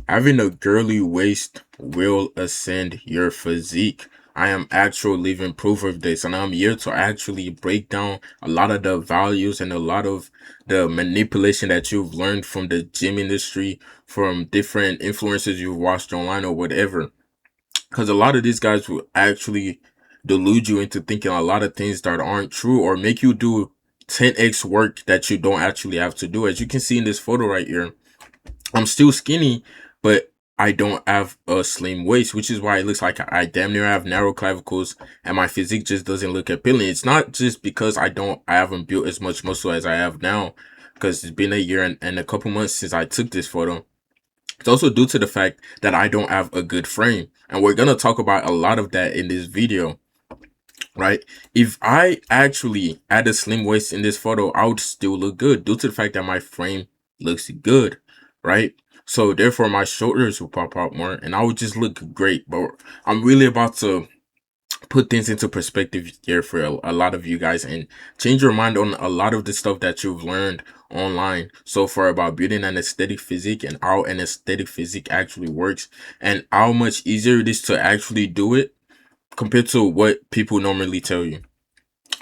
Having a girly waist will ascend your physique. I am actual living proof of this, and I'm here to actually break down a lot of the values and a lot of the manipulation that you've learned from the gym industry, from different influencers you've watched online or whatever. Because a lot of these guys will actually delude you into thinking a lot of things that aren't true or make you do 10x work that you don't actually have to do. As you can see in this photo right here, I'm still skinny, but I don't have a slim waist, which is why it looks like I damn near have narrow clavicles and my physique just doesn't look appealing. It's not just because I haven't built as much muscle as I have now, because it's been a year and a couple months since I took this photo. It's also due to the fact that I don't have a good frame. And we're going to talk about a lot of that in this video, right? If I actually had a slim waist in this photo, I would still look good due to the fact that my frame looks good, right? So therefore my shoulders will pop out more and I would just look great. But I'm really about to put things into perspective here for a lot of you guys and change your mind on a lot of the stuff that you've learned online so far about building an aesthetic physique and how an aesthetic physique actually works and how much easier it is to actually do it compared to what people normally tell you.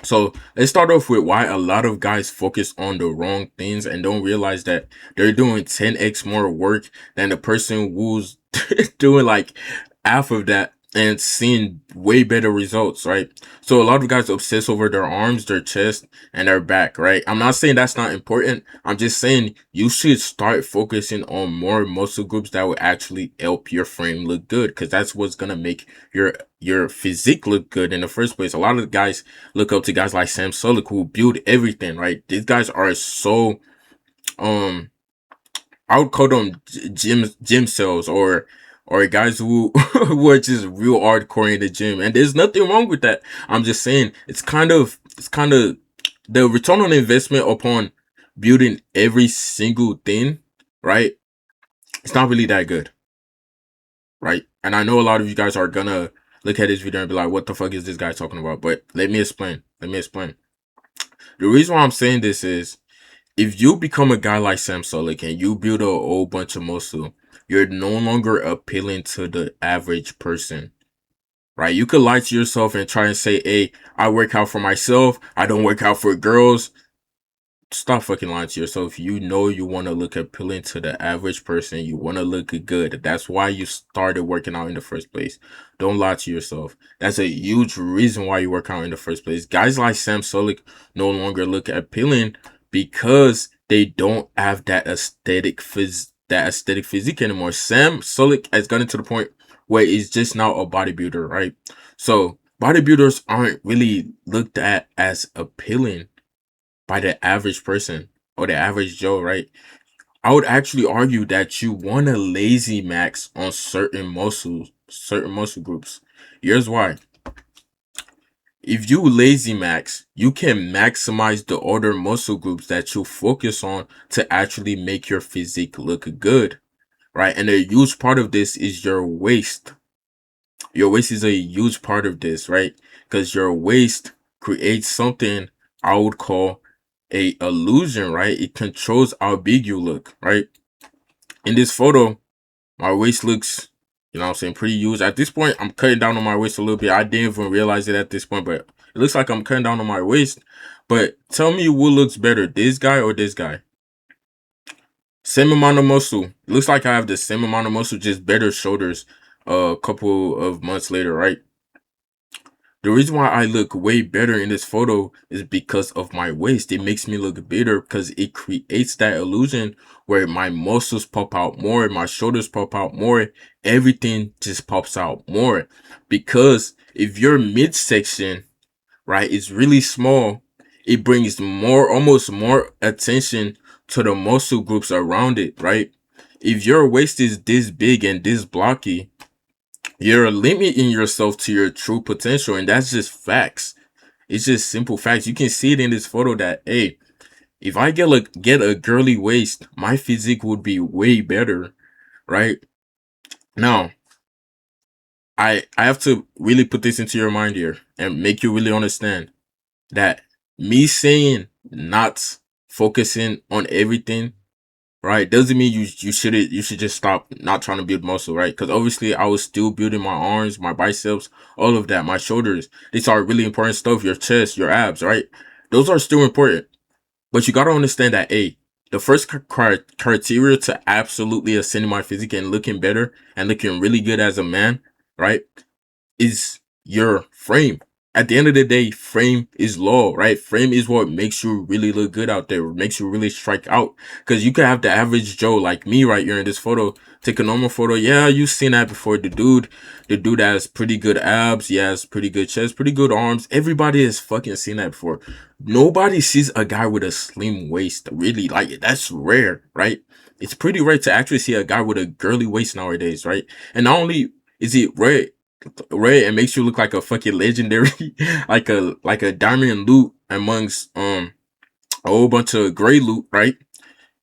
So let's start off with why a lot of guys focus on the wrong things and don't realize that they're doing 10x more work than the person who's doing like half of that and seeing way better results, right? So a lot of guys obsess over their arms, their chest, and their back, right? I'm not saying that's not important. I'm just saying you should start focusing on more muscle groups that will actually help your frame look good, because that's what's gonna make your physique look good in the first place. A lot of guys look up to guys like Sam Sulek who build everything, right? These guys are so um I would call them gym cells or guys who who are just real hardcore in the gym. And there's nothing wrong with that. I'm just saying it's kind of the return on investment upon building every single thing, right? It's not really that good, right? And I know a lot of you guys are gonna look at this video and be like, what the fuck is this guy talking about? But let me explain. Let me explain. The reason why I'm saying this is if you become a guy like Sam Sulek and you build a whole bunch of muscle, you're no longer appealing to the average person, right? You could lie to yourself and try and say, hey, I work out for myself. I don't work out for girls. Stop fucking lying to yourself. You know you want to look appealing to the average person. You want to look good. That's why you started working out in the first place. Don't lie to yourself. That's a huge reason why you work out in the first place. Guys like Sam Sulek no longer look appealing because they don't have that aesthetic physique anymore. Sam Sulek has gotten to the point where he's just now a bodybuilder, right? So bodybuilders aren't really looked at as appealing by the average person or the average Joe, right? I would actually argue that you want to lazy max on certain muscle groups. Here's why. If you lazy max, you can maximize the other muscle groups that you focus on to actually make your physique look good, right? And a huge part of this is your waist. Your waist is a huge part of this, right? Because your waist creates something I would call a illusion, right? It controls how big you look, right? In this photo, my waist looks, you know what I'm saying, pretty huge. At this point, I'm cutting down on my waist a little bit. I didn't even realize it at this point, but it looks like I'm cutting down on my waist. But tell me what looks better, this guy or this guy? Same amount of muscle. It looks like I have the same amount of muscle, just better shoulders a couple of months later, right? The reason why I look way better in this photo is because of my waist. It makes me look better because it creates that illusion where my muscles pop out more, my shoulders pop out more, everything just pops out more. Because if your midsection, right, is really small, it brings almost more attention to the muscle groups around it, right? If your waist is this big and this blocky, you're limiting yourself to your true potential, and that's just facts. It's just simple facts. You can see it in this photo that, hey, if I get a girly waist, my physique would be way better, right? Now, I have to really put this into your mind here and make you really understand that me saying not focusing on everything, right? Doesn't mean you should just stop not trying to build muscle, right? Because obviously I was still building my arms, my biceps, all of that, my shoulders. These are really important stuff. Your chest, your abs, right? Those are still important. But you gotta understand that the first criteria to absolutely ascending my physique and looking better and looking really good as a man, right, is your frame. At the end of the day, frame is law, right? Frame is what makes you really look good out there, makes you really strike out. Because you could have the average Joe like me right here in this photo, take a normal photo. Yeah, you've seen that before. The dude has pretty good abs. He has pretty good chest, pretty good arms. Everybody has fucking seen that before. Nobody sees a guy with a slim waist. Really, like that's rare, right? It's pretty rare to actually see a guy with a girly waist nowadays, right? And not only is it rare, and makes you look like a fucking legendary, like a diamond loot amongst a whole bunch of gray loot, right?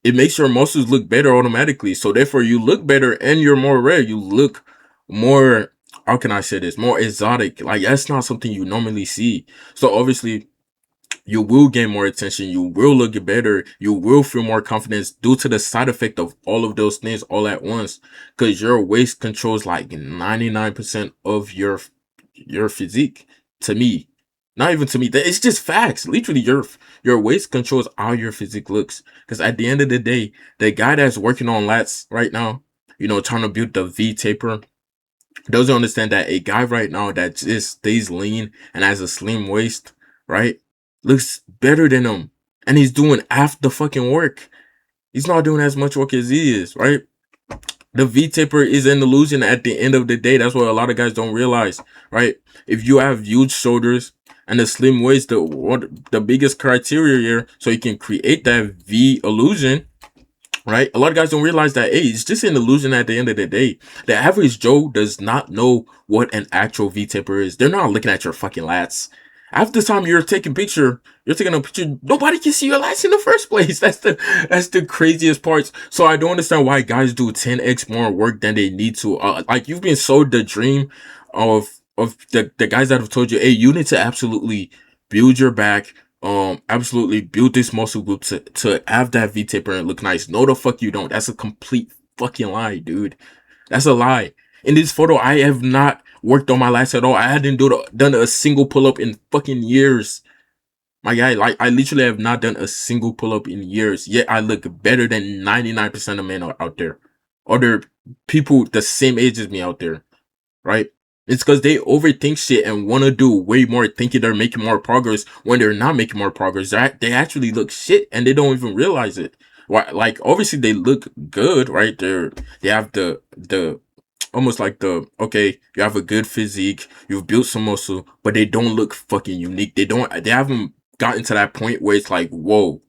It makes your muscles look better automatically. So therefore, you look better and you're more rare. You look more. How can I say this? More exotic. Like that's not something you normally see. So obviously, you will gain more attention, you will look better, you will feel more confidence due to the side effect of all of those things all at once. Because your waist controls like 99% of your physique. To me, not even to me, it's just facts. Literally, your waist controls how your physique looks. Because at the end of the day, the guy that's working on lats right now, trying to build the V taper, doesn't understand that a guy right now that just stays lean and has a slim waist, right, looks better than him. And he's doing half the fucking work. He's not doing as much work as he is, right? The V taper is an illusion at the end of the day. That's what a lot of guys don't realize, right? If you have huge shoulders and a slim waist, the biggest criteria here, so you can create that V illusion, right? A lot of guys don't realize that, hey, it's just an illusion at the end of the day. The average Joe does not know what an actual V taper is. They're not looking at your fucking lats. After the time you're taking a picture, nobody can see your lats in the first place. That's the craziest parts. So I don't understand why guys do 10x more work than they need to. Like you've been sold the dream of the guys that have told you, hey, you need to absolutely build your back, absolutely build this muscle group to have that V taper and look nice. No, the fuck you don't. That's a complete fucking lie, dude. That's a lie. In this photo, I have not worked on my lats at all. I hadn't done a single pull up in fucking years. My guy, like I literally have not done a single pull up in years. Yet I look better than 99% of men out there. Other people the same age as me out there, right? It's because they overthink shit and want to do way more, thinking they're making more progress when they're not making more progress. They actually look shit and they don't even realize it. Why? Like obviously they look good, right? They have the almost like the okay, you have a good physique, you've built some muscle, but they don't look fucking unique. They haven't gotten to that point where it's like whoa,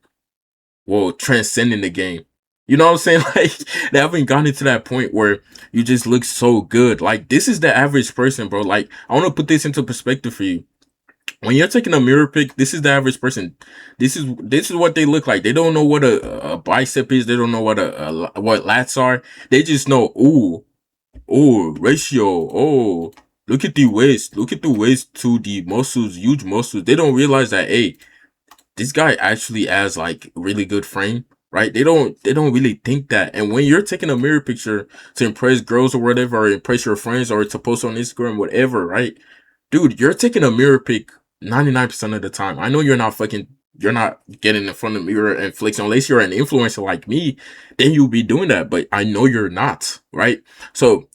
transcending the game. You know what I'm saying? Like they haven't gotten to that point where you just look so good. Like this is the average person, bro. Like I want to put this into perspective for you. When you're taking a mirror pic, this is the average person. This is what they look like. They don't know what a bicep is. They don't know what what lats are. They just know, ratio. Oh, look at the waist. Look at the waist to the muscles, huge muscles. They don't realize that, hey, this guy actually has like really good frame, right? They don't really think that. And when you're taking a mirror picture to impress girls or whatever, or impress your friends, or to post on Instagram, whatever, right? Dude, you're taking a mirror pic 99% of the time. I know you're not getting in front of the mirror and flexing unless you're an influencer like me, then you'll be doing that. But I know you're not, right? So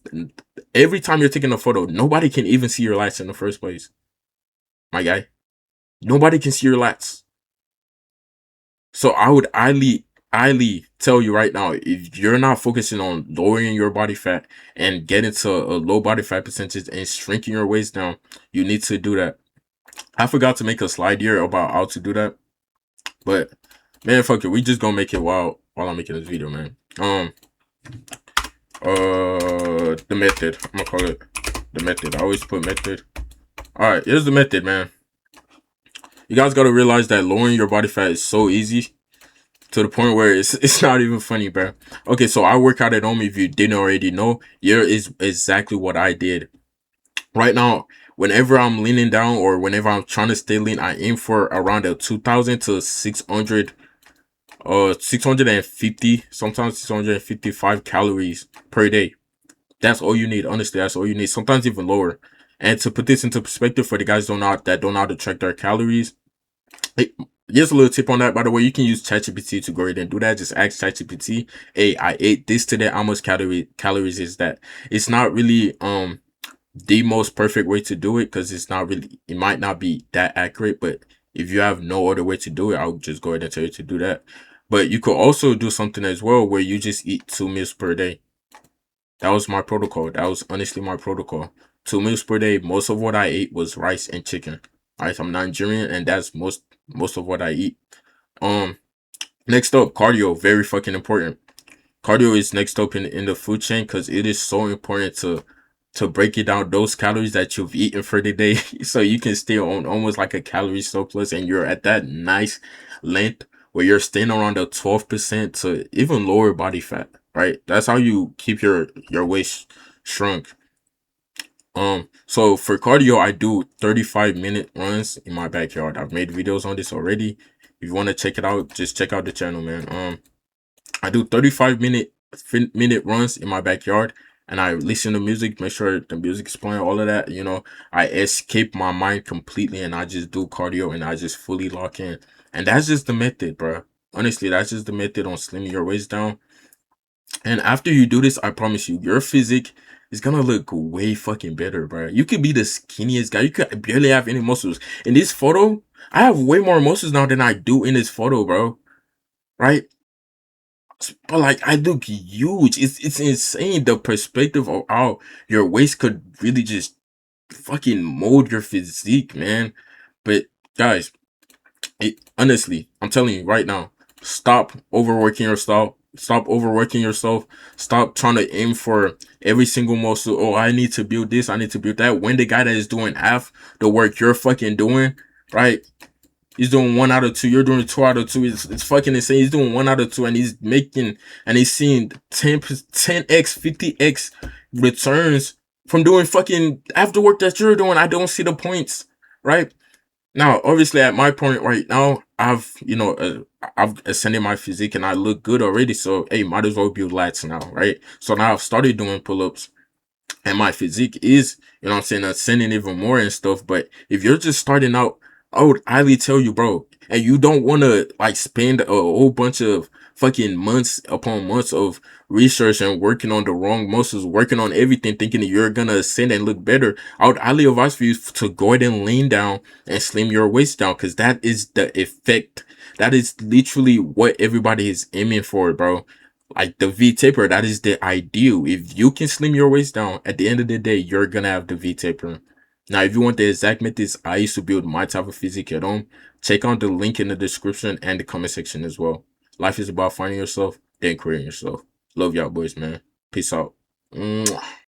every time you're taking a photo, nobody can even see your lats in the first place, my guy. Nobody can see your lats. So I would highly tell you right now, if you're not focusing on lowering your body fat and getting to a low body fat percentage and shrinking your waist down, you need to do that. I forgot to make a slide here about how to do that, but man, fuck it, we just gonna make it while I'm making this video, man. The method. I'm gonna call it the method. I always put method. All right, here's the method, man. You guys gotta realize that lowering your body fat is so easy to the point where it's not even funny, bro. Okay, so I work out at home. If you didn't already know, here is exactly what I did. Right now, whenever I'm leaning down or whenever I'm trying to stay lean, I aim for around a 2,000 to 600 650, sometimes 655 calories per day. That's all you need. Honestly, that's all you need. Sometimes even lower. And to put this into perspective for the guys that don't know how to track their calories, hey, just a little tip on that. By the way, you can use ChatGPT to go ahead and do that. Just ask ChatGPT, "Hey, I ate this today. How much calories is that?" It's not really the most perfect way to do it because it might not be that accurate. But if you have no other way to do it, I'll just go ahead and tell you to do that. But you could also do something as well where you just eat 2 meals per day. That was my protocol. That was honestly my protocol. 2 meals per day. Most of what I ate was rice and chicken. Right, I'm Nigerian, and that's most of what I eat. Um, Next up, cardio. Very fucking important. Cardio is next up in the food chain because it is so important to break it down those calories that you've eaten for the day, so you can stay on almost like a calorie surplus, and you're at that nice length where you're staying around the 12% to even lower body fat. Right, that's how you keep your waist shrunk. So for cardio, I do 35-minute runs in my backyard. I've made videos on this already. If you want to check it out, just check out the channel, man. I do 35-minute runs in my backyard, and I listen to music, make sure the music is playing, all of that. I escape my mind completely, and I just do cardio, and I just fully lock in. And that's just the method, bro. Honestly, that's just the method on slimming your waist down. And after you do this, I promise you, your physique is gonna look way fucking better, bro. You could be the skinniest guy. You could barely have any muscles. In this photo, I have way more muscles now than I do in this photo, bro. Right? But like I look huge. It's insane the perspective of how your waist could really just fucking mold your physique, man. But guys, honestly, I'm telling you right now, stop overworking yourself. Stop overworking yourself. Stop trying to aim for every single muscle. Oh, I need to build this. I need to build that. When the guy that is doing half the work you're fucking doing, right? He's doing 1 out of 2. You're doing 2 out of 2. It's fucking insane. He's doing 1 out of 2, and he's seeing 10x, 50x returns from doing fucking after work that you're doing. I don't see the points, right? Now, obviously, at my point right now, I've ascended my physique and I look good already. So, hey, might as well build lats now, right? So now I've started doing pull-ups, and my physique is, I'm saying, ascending even more and stuff. But if you're just starting out, I would highly tell you, bro, and you don't want to like spend a whole bunch of fucking months upon months of research and working on the wrong muscles, working on everything, thinking that you're gonna ascend and look better. I would highly advise for you to go ahead and lean down and slim your waist down, because that is the effect. That is literally what everybody is aiming for, bro. Like the V taper, that is the ideal. If you can slim your waist down, at the end of the day, you're gonna have the V taper. Now, if you want the exact methods I used to build my type of physique at home, check out the link in the description and the comment section as well. Life is about finding yourself, then creating yourself. Love y'all boys, man. Peace out. Mwah.